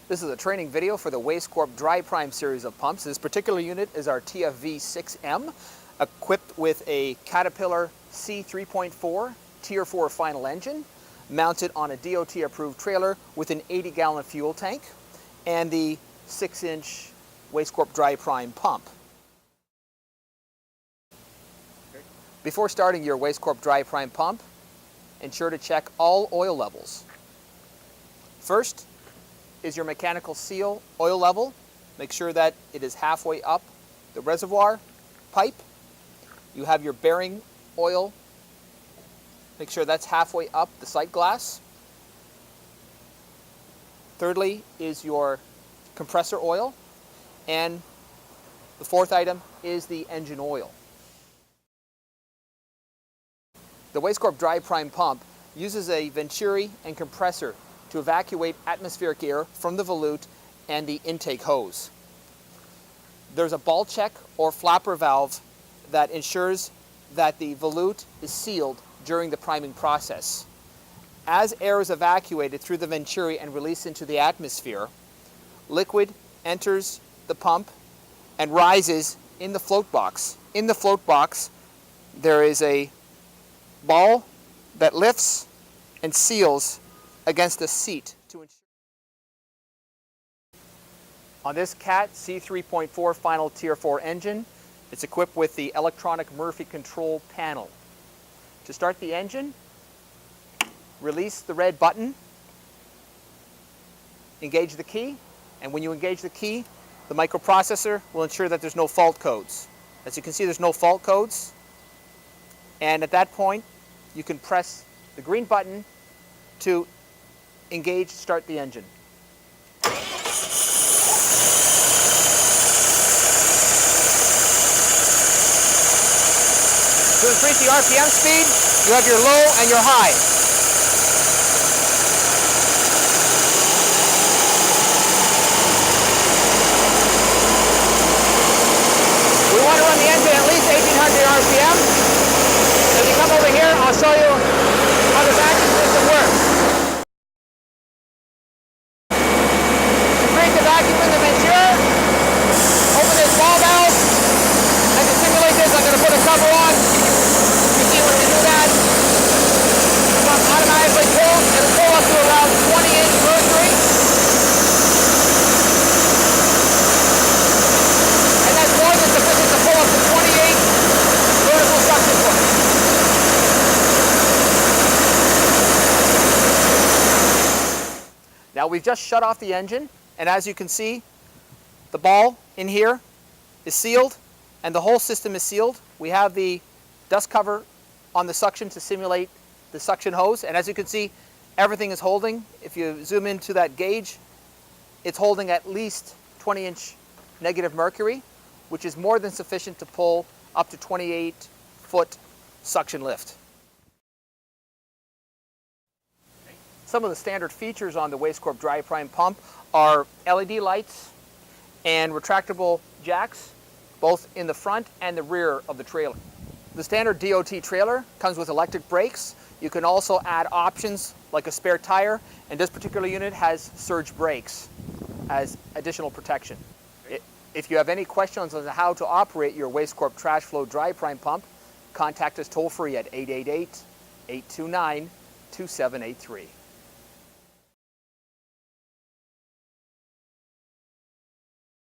This is a training video for the Wastecorp Dry Prime series of pumps. This particular unit is our TFV 6M, equipped with a Caterpillar C3.4 Tier 4 final engine, mounted on a DOT approved trailer with an 80-gallon fuel tank, and the 6-inch Wastecorp Dry Prime pump. Before starting your Wastecorp Dry Prime pump, ensure to check all oil levels. First is your mechanical seal oil level. Make sure that it is halfway up the reservoir pipe. You have your bearing oil. Make sure that's halfway up the sight glass. Thirdly is your compressor oil. And the fourth item is the engine oil. The Wastecorp Dry Prime pump uses a venturi and compressor to evacuate atmospheric air from the volute and the intake hose. There's a ball check or flapper valve that ensures that the volute is sealed during the priming process. As air is evacuated through the venturi and released into the atmosphere, liquid enters the pump and rises in the float box. In the float box, there is a ball that lifts and seals against a seat to ensure. On this CAT C3.4 final Tier 4 engine, it's equipped with the electronic Murphy control panel. To start the engine, release the red button, engage the key, and when you engage the key, the microprocessor will ensure that there's no fault codes. As you can see, there's no fault codes, and at that point, you can press the green button to engage, start the engine. To increase the RPM speed, you have your low and your high. We want to run the engine at least 1800 RPM. If you come over here, I'll show you how the vacuum system works. To create the vacuum in the venturi, open this ball valve, and to simulate this, I'm going to put a cover on. You see when you do that, the pump automatically pulls. It'll pull up to around 20-inch mercury. And that's more than sufficient to pull up to 28 vertical suction points. Now we've just shut off the engine, and as you can see, the ball in here is sealed and the whole system is sealed. We have the dust cover on the suction to simulate the suction hose, and as you can see, everything is holding. If you zoom into that gauge, it's holding at least 20-inch negative mercury, which is more than sufficient to pull up to 28-foot suction lift. Some of the standard features on the Wastecorp Dry Prime pump are LED lights and retractable jacks, both in the front and the rear of the trailer. The standard DOT trailer comes with electric brakes. You can also add options like a spare tire, and this particular unit has surge brakes as additional protection. If you have any questions on how to operate your Wastecorp Trash Flow Dry Prime pump, contact us toll-free at 888-829-2783.